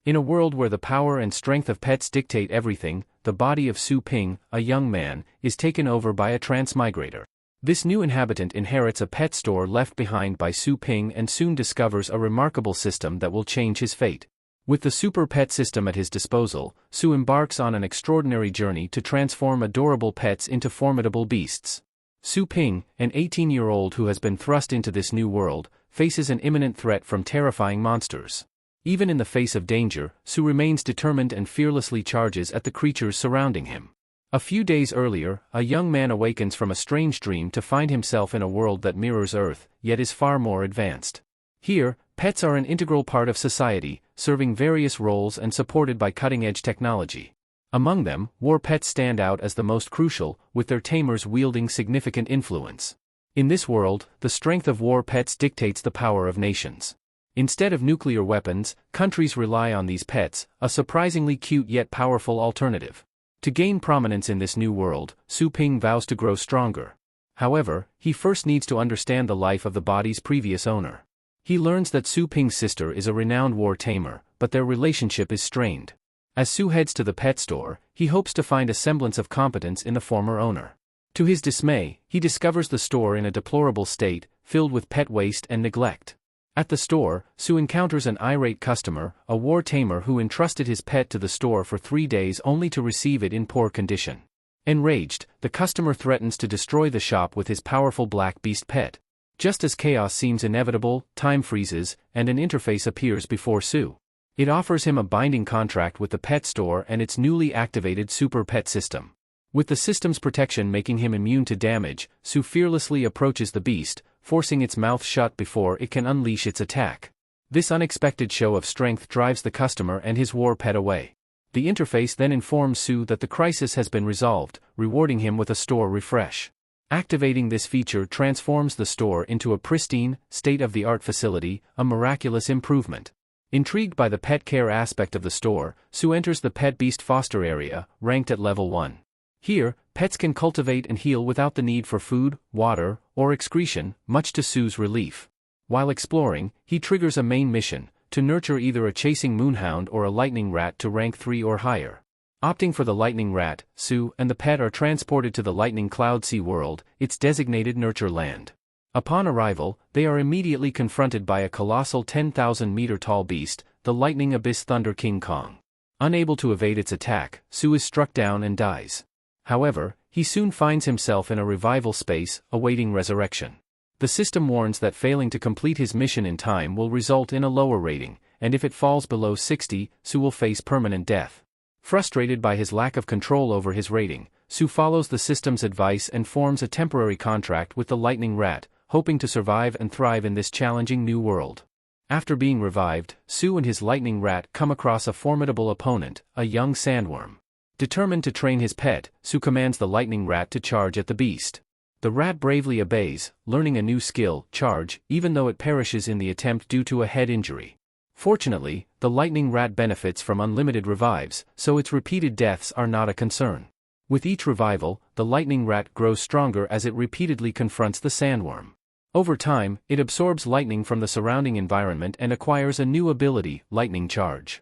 In a world where the power and strength of pets dictate everything, the body of Su Ping, a young man, is taken over by a transmigrator. This new inhabitant inherits a pet store left behind by Su Ping and soon discovers a remarkable system that will change his fate. With the super pet system at his disposal, Su embarks on an extraordinary journey to transform adorable pets into formidable beasts. Su Ping, an 18-year-old who has been thrust into this new world, faces an imminent threat from terrifying monsters. Even in the face of danger, Su remains determined and fearlessly charges at the creatures surrounding him. A few days earlier, a young man awakens from a strange dream to find himself in a world that mirrors Earth, yet is far more advanced. Here, pets are an integral part of society, serving various roles and supported by cutting-edge technology. Among them, war pets stand out as the most crucial, with their tamers wielding significant influence. In this world, the strength of war pets dictates the power of nations. Instead of nuclear weapons, countries rely on these pets, a surprisingly cute yet powerful alternative. To gain prominence in this new world, Su Ping vows to grow stronger. However, he first needs to understand the life of the body's previous owner. He learns that Su Ping's sister is a renowned war tamer, but their relationship is strained. As Su heads to the pet store, he hopes to find a semblance of competence in the former owner. To his dismay, he discovers the store in a deplorable state, filled with pet waste and neglect. At the store, Su encounters an irate customer, a war tamer who entrusted his pet to the store for 3 days only to receive it in poor condition. Enraged, the customer threatens to destroy the shop with his powerful black beast pet. Just as chaos seems inevitable, time freezes, and an interface appears before Su. It offers him a binding contract with the pet store and its newly activated super pet system. With the system's protection making him immune to damage, Su fearlessly approaches the beast, forcing its mouth shut before it can unleash its attack. This unexpected show of strength drives the customer and his war pet away. The interface then informs Su that the crisis has been resolved, rewarding him with a store refresh. Activating this feature transforms the store into a pristine, state-of-the-art facility, a miraculous improvement. Intrigued by the pet care aspect of the store, Su enters the pet beast foster area, ranked at level 1. Here, pets can cultivate and heal without the need for food, water, or excretion, much to Su's relief. While exploring, he triggers a main mission, to nurture either a chasing moonhound or a lightning rat to rank 3 or higher. Opting for the lightning rat, Su and the pet are transported to the lightning cloud sea world, its designated nurture land. Upon arrival, they are immediately confronted by a colossal 10,000-meter-tall beast, the lightning abyss Thunder King Kong. Unable to evade its attack, Su is struck down and dies. However, he soon finds himself in a revival space, awaiting resurrection. The system warns that failing to complete his mission in time will result in a lower rating, and if it falls below 60, Su will face permanent death. Frustrated by his lack of control over his rating, Su follows the system's advice and forms a temporary contract with the lightning rat, hoping to survive and thrive in this challenging new world. After being revived, Su and his lightning rat come across a formidable opponent, a young sandworm. Determined to train his pet, Su commands the lightning rat to charge at the beast. The rat bravely obeys, learning a new skill, charge, even though it perishes in the attempt due to a head injury. Fortunately, the lightning rat benefits from unlimited revives, so its repeated deaths are not a concern. With each revival, the lightning rat grows stronger as it repeatedly confronts the sandworm. Over time, it absorbs lightning from the surrounding environment and acquires a new ability, lightning charge.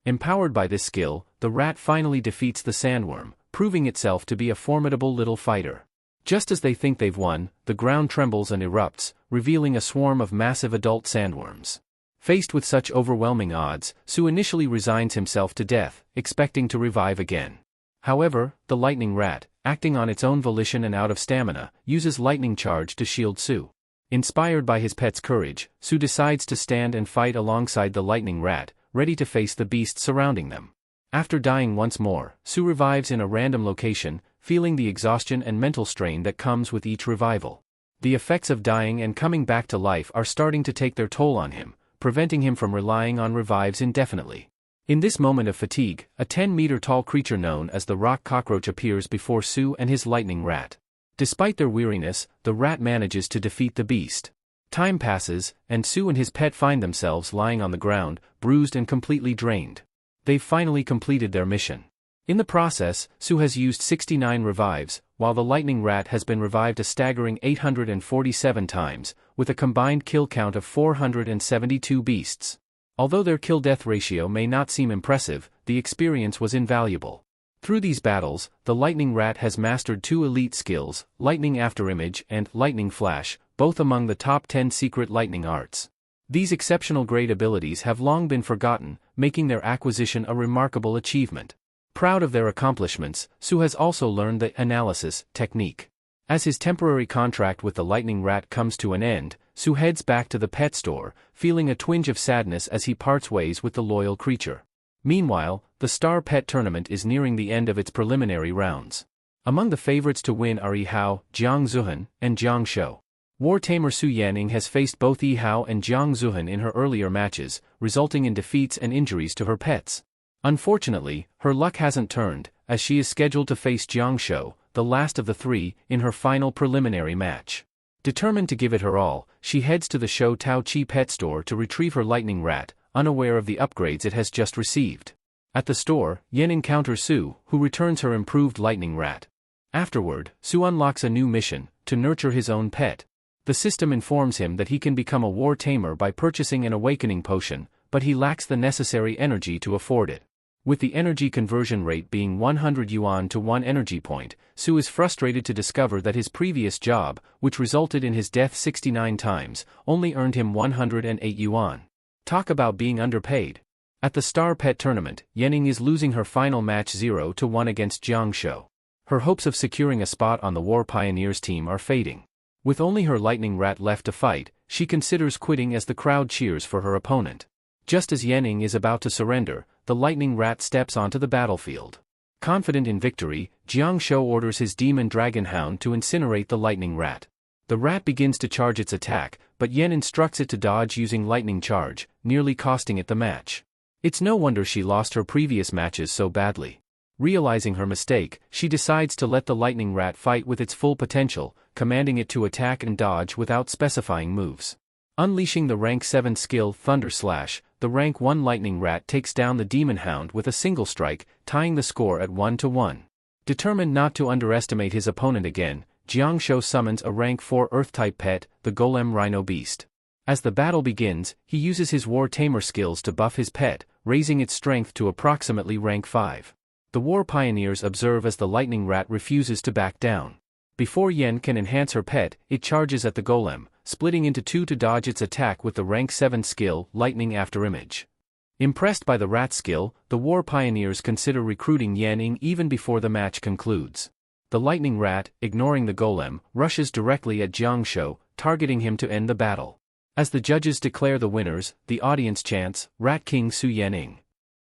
Empowered by this skill, the rat finally defeats the sandworm, proving itself to be a formidable little fighter. Just as they think they've won, the ground trembles and erupts, revealing a swarm of massive adult sandworms. Faced with such overwhelming odds, Su initially resigns himself to death, expecting to revive again. However, the lightning rat, acting on its own volition and out of stamina, uses lightning charge to shield Su. Inspired by his pet's courage, Su decides to stand and fight alongside the lightning rat, ready to face the beasts surrounding them. After dying once more, Su revives in a random location, feeling the exhaustion and mental strain that comes with each revival. The effects of dying and coming back to life are starting to take their toll on him, preventing him from relying on revives indefinitely. In this moment of fatigue, a 10-meter-tall creature known as the rock cockroach appears before Su and his lightning rat. Despite their weariness, the rat manages to defeat the beast. Time passes, and Su and his pet find themselves lying on the ground, bruised and completely drained. They've finally completed their mission. In the process, Su has used 69 revives, while the lightning rat has been revived a staggering 847 times, with a combined kill count of 472 beasts. Although their kill-death ratio may not seem impressive, the experience was invaluable. Through these battles, the lightning rat has mastered 2 elite skills, lightning afterimage and lightning flash, both among the top 10 secret lightning arts. These exceptional grade abilities have long been forgotten, making their acquisition a remarkable achievement. Proud of their accomplishments, Su has also learned the analysis technique. As his temporary contract with the lightning rat comes to an end, Su heads back to the pet store, feeling a twinge of sadness as he parts ways with the loyal creature. Meanwhile, the Star Pet Tournament is nearing the end of its preliminary rounds. Among the favorites to win are Yihao, Jiang Zuhan, and Jiang Shou. War tamer Su Yanning has faced both Yihao and Jiang Zuhan in her earlier matches, resulting in defeats and injuries to her pets. Unfortunately, her luck hasn't turned, as she is scheduled to face Jiang Shou, the last of the 3, in her final preliminary match. Determined to give it her all, she heads to the Shou Tao Chi pet store to retrieve her lightning rat, unaware of the upgrades it has just received. At the store, Yen encounters Su, who returns her improved lightning rat. Afterward, Su unlocks a new mission, to nurture his own pet. The system informs him that he can become a war tamer by purchasing an awakening potion, but he lacks the necessary energy to afford it. With the energy conversion rate being 100 yuan to 1 energy point, Su is frustrated to discover that his previous job, which resulted in his death 69 times, only earned him 108 yuan. Talk about being underpaid. At the Star Pet Tournament, Yanning is losing her final match 0-1 against Jiang Shou. Her hopes of securing a spot on the War Pioneers team are fading. With only her lightning rat left to fight, she considers quitting as the crowd cheers for her opponent. Just as Yanning is about to surrender, the lightning rat steps onto the battlefield. Confident in victory, Jiang Shou orders his demon dragon hound to incinerate the lightning rat. The rat begins to charge its attack, but Yen instructs it to dodge using lightning charge, nearly costing it the match. It's no wonder she lost her previous matches so badly. Realizing her mistake, she decides to let the lightning rat fight with its full potential, commanding it to attack and dodge without specifying moves. Unleashing the rank 7 skill Thunder Slash, the rank 1 lightning rat takes down the demon hound with a single strike, tying the score at 1-1. Determined not to underestimate his opponent again, Jiang Shou summons a rank 4 earth-type pet, the golem rhino beast. As the battle begins, he uses his war tamer skills to buff his pet, raising its strength to approximately rank 5. The war pioneers observe as the lightning rat refuses to back down. Before Yen can enhance her pet, it charges at the golem, splitting into 2 to dodge its attack with the rank 7 skill, Lightning Afterimage. Impressed by the rat's skill, the war pioneers consider recruiting Yanning even before the match concludes. The lightning rat, ignoring the golem, rushes directly at Jiang Shou, targeting him to end the battle. As the judges declare the winners, the audience chants, Rat King Su Yanning.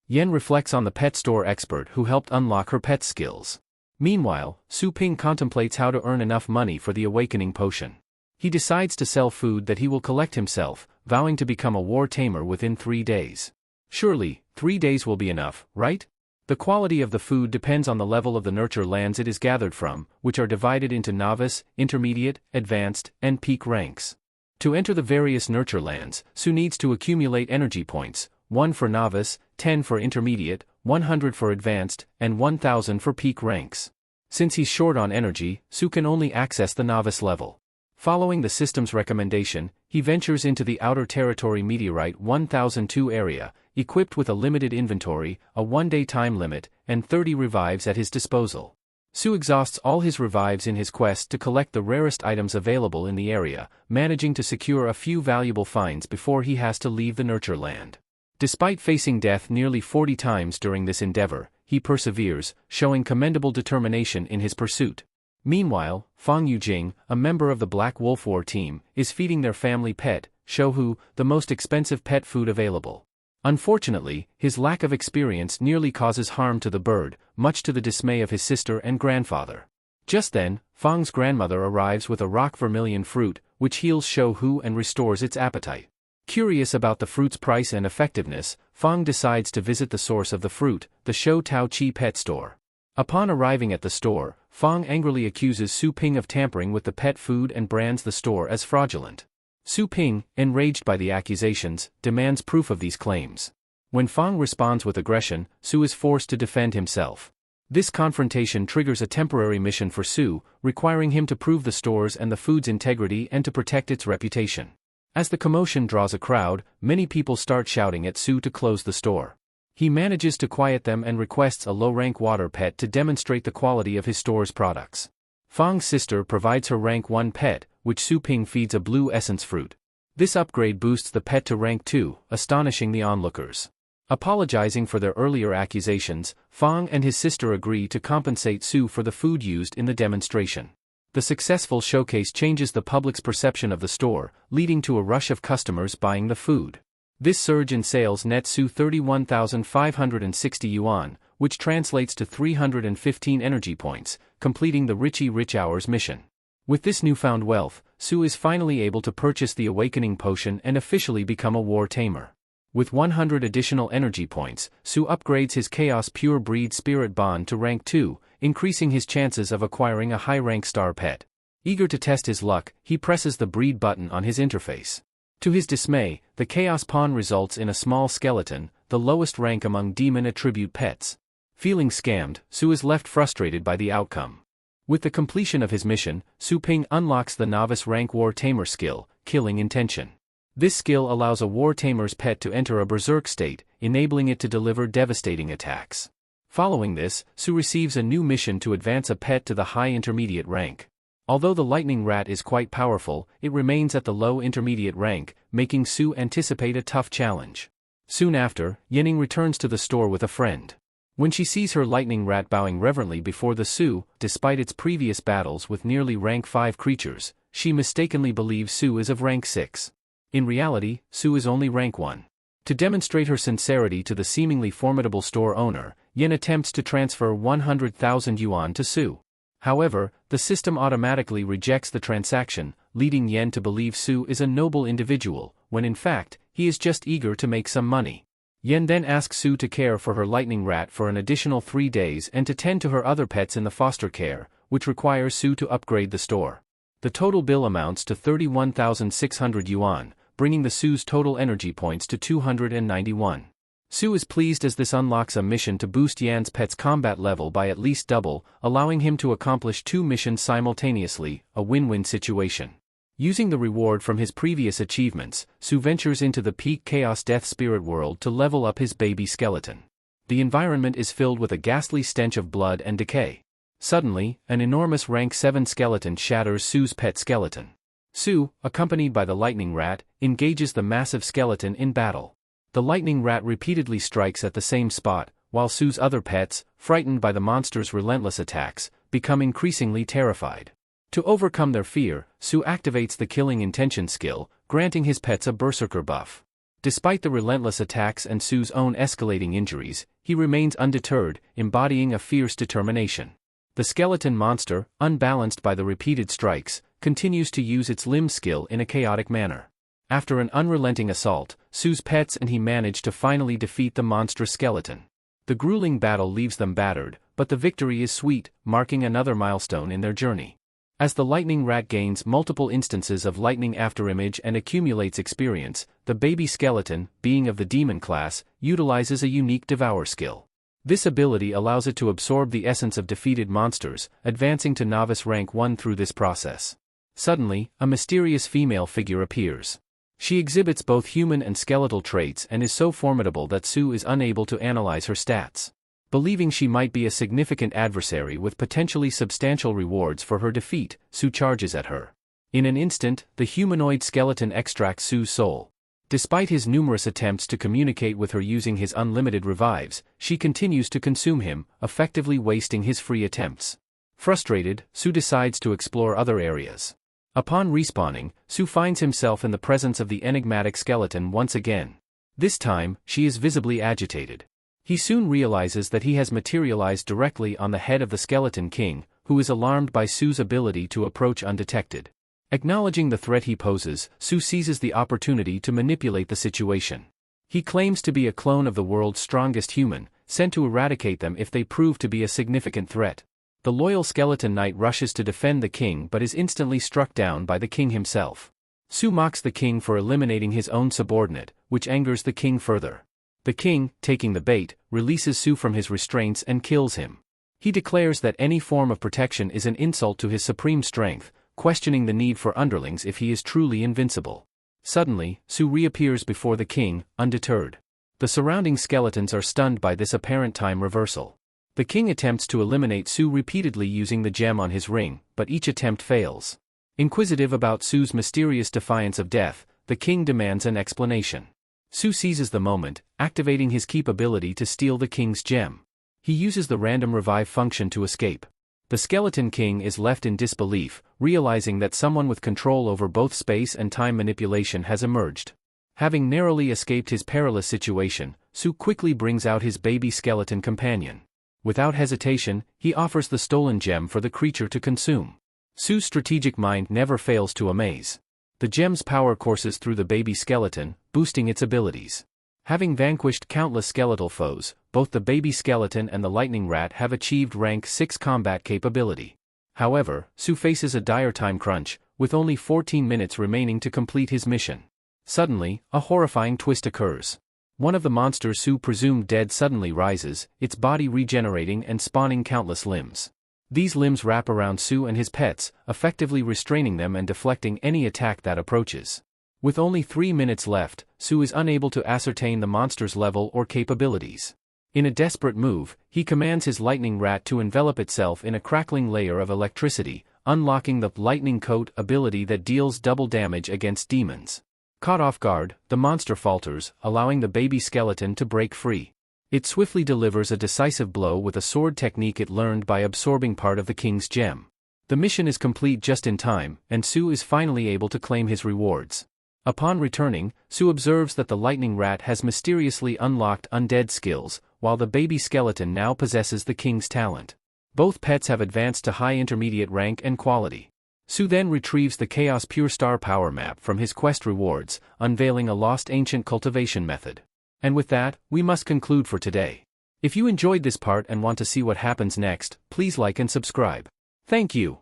Yen reflects on the pet store expert who helped unlock her pet skills. Meanwhile, Su Ping contemplates how to earn enough money for the awakening potion. He decides to sell food that he will collect himself, vowing to become a war tamer within 3 days. Surely, 3 days will be enough, right? The quality of the food depends on the level of the nurture lands it is gathered from, which are divided into novice, intermediate, advanced, and peak ranks. To enter the various nurture lands, Su needs to accumulate energy points, 1 for novice, 10 for intermediate, 100 for advanced, and 1000 for peak ranks. Since he's short on energy, Su can only access the novice level. Following the system's recommendation, he ventures into the Outer Territory Meteorite 1002 area, equipped with a limited inventory, a 1-day time limit, and 30 revives at his disposal. Su exhausts all his revives in his quest to collect the rarest items available in the area, managing to secure a few valuable finds before he has to leave the nurture land. Despite facing death nearly 40 times during this endeavor, he perseveres, showing commendable determination in his pursuit. Meanwhile, Fang Yujing, a member of the Black Wolf War team, is feeding their family pet, Shouhu, the most expensive pet food available. Unfortunately, his lack of experience nearly causes harm to the bird, much to the dismay of his sister and grandfather. Just then, Fang's grandmother arrives with a rock vermilion fruit, which heals Shouhu and restores its appetite. Curious about the fruit's price and effectiveness, Fang decides to visit the source of the fruit, the Shou Tao Chi pet store. Upon arriving at the store, Fang angrily accuses Su Ping of tampering with the pet food and brands the store as fraudulent. Su Ping, enraged by the accusations, demands proof of these claims. When Fang responds with aggression, Su is forced to defend himself. This confrontation triggers a temporary mission for Su, requiring him to prove the store's and the food's integrity and to protect its reputation. As the commotion draws a crowd, many people start shouting at Su to close the store. He manages to quiet them and requests a low-rank water pet to demonstrate the quality of his store's products. Fang's sister provides her rank 1 pet, which Su Ping feeds a blue essence fruit. This upgrade boosts the pet to rank 2, astonishing the onlookers. Apologizing for their earlier accusations, Fang and his sister agree to compensate Su for the food used in the demonstration. The successful showcase changes the public's perception of the store, leading to a rush of customers buying the food. This surge in sales nets Su 31,560 yuan, which translates to 315 energy points, completing the Richie Rich Hours mission. With this newfound wealth, Su is finally able to purchase the Awakening Potion and officially become a war tamer. With 100 additional energy points, Su upgrades his Chaos Pure Breed Spirit Bond to rank 2, increasing his chances of acquiring a high-rank star pet. Eager to test his luck, he presses the breed button on his interface. To his dismay, the Chaos Pawn results in a small skeleton, the lowest rank among demon attribute pets. Feeling scammed, Su is left frustrated by the outcome. With the completion of his mission, Su Ping unlocks the novice rank War Tamer skill, Killing Intention. This skill allows a War Tamer's pet to enter a berserk state, enabling it to deliver devastating attacks. Following this, Su receives a new mission to advance a pet to the high intermediate rank. Although the lightning rat is quite powerful, it remains at the low intermediate rank, making Su anticipate a tough challenge. Soon after, Yening returns to the store with a friend. When she sees her lightning rat bowing reverently before the Su, despite its previous battles with nearly rank 5 creatures, she mistakenly believes Su is of rank 6. In reality, Su is only rank 1. To demonstrate her sincerity to the seemingly formidable store owner, Yen attempts to transfer 100,000 yuan to Su. However, the system automatically rejects the transaction, leading Yen to believe Su is a noble individual, when in fact, he is just eager to make some money. Yen then asks Su to care for her lightning rat for an additional 3 days and to tend to her other pets in the foster care, which requires Su to upgrade the store. The total bill amounts to 31,600 yuan, bringing the Su's total energy points to 291. Su is pleased as this unlocks a mission to boost Yan's pet's combat level by at least double, allowing him to accomplish 2 missions simultaneously, a win-win situation. Using the reward from his previous achievements, Su ventures into the peak Chaos Death Spirit world to level up his baby skeleton. The environment is filled with a ghastly stench of blood and decay. Suddenly, an enormous rank 7 skeleton shatters Su's pet skeleton. Su, accompanied by the lightning rat, engages the massive skeleton in battle. The lightning rat repeatedly strikes at the same spot, while Su's other pets, frightened by the monster's relentless attacks, become increasingly terrified. To overcome their fear, Su activates the Killing Intention skill, granting his pets a berserker buff. Despite the relentless attacks and Su's own escalating injuries, he remains undeterred, embodying a fierce determination. The skeleton monster, unbalanced by the repeated strikes, continues to use its limb skill in a chaotic manner. After an unrelenting assault, Su's pets and he manage to finally defeat the monstrous skeleton. The grueling battle leaves them battered, but the victory is sweet, marking another milestone in their journey. As the lightning rat gains multiple instances of lightning afterimage and accumulates experience, the baby skeleton, being of the demon class, utilizes a unique devour skill. This ability allows it to absorb the essence of defeated monsters, advancing to novice rank 1 through this process. Suddenly, a mysterious female figure appears. She exhibits both human and skeletal traits and is so formidable that Su is unable to analyze her stats. Believing she might be a significant adversary with potentially substantial rewards for her defeat, Su charges at her. In an instant, the humanoid skeleton extracts Su's soul. Despite his numerous attempts to communicate with her using his unlimited revives, she continues to consume him, effectively wasting his free attempts. Frustrated, Su decides to explore other areas. Upon respawning, Su finds himself in the presence of the enigmatic skeleton once again. This time, she is visibly agitated. He soon realizes that he has materialized directly on the head of the Skeleton King, who is alarmed by Su's ability to approach undetected. Acknowledging the threat he poses, Su seizes the opportunity to manipulate the situation. He claims to be a clone of the world's strongest human, sent to eradicate them if they prove to be a significant threat. The loyal skeleton knight rushes to defend the king but is instantly struck down by the king himself. Su mocks the king for eliminating his own subordinate, which angers the king further. The king, taking the bait, releases Su from his restraints and kills him. He declares that any form of protection is an insult to his supreme strength, questioning the need for underlings if he is truly invincible. Suddenly, Su reappears before the king, undeterred. The surrounding skeletons are stunned by this apparent time reversal. The king attempts to eliminate Su repeatedly using the gem on his ring, but each attempt fails. Inquisitive about Su's mysterious defiance of death, the king demands an explanation. Su seizes the moment, activating his capability to steal the king's gem. He uses the random revive function to escape. The skeleton king is left in disbelief, realizing that someone with control over both space and time manipulation has emerged. Having narrowly escaped his perilous situation, Su quickly brings out his baby skeleton companion. Without hesitation, he offers the stolen gem for the creature to consume. Su's strategic mind never fails to amaze. The gem's power courses through the baby skeleton, boosting its abilities. Having vanquished countless skeletal foes, both the baby skeleton and the lightning rat have achieved rank 6 combat capability. However, Su faces a dire time crunch, with only 14 minutes remaining to complete his mission. Suddenly, a horrifying twist occurs. One of the monsters Su presumed dead suddenly rises, its body regenerating and spawning countless limbs. These limbs wrap around Su and his pets, effectively restraining them and deflecting any attack that approaches. With only 3 minutes left, Su is unable to ascertain the monster's level or capabilities. In a desperate move, he commands his lightning rat to envelop itself in a crackling layer of electricity, unlocking the lightning coat ability that deals double damage against demons. Caught off guard, the monster falters, allowing the baby skeleton to break free. It swiftly delivers a decisive blow with a sword technique it learned by absorbing part of the king's gem. The mission is complete just in time, and Su is finally able to claim his rewards. Upon returning, Su observes that the lightning rat has mysteriously unlocked undead skills, while the baby skeleton now possesses the king's talent. Both pets have advanced to high intermediate rank and quality. Su then retrieves the Chaos Pure Star power map from his quest rewards, unveiling a lost ancient cultivation method. And with that, we must conclude for today. If you enjoyed this part and want to see what happens next, please like and subscribe. Thank you.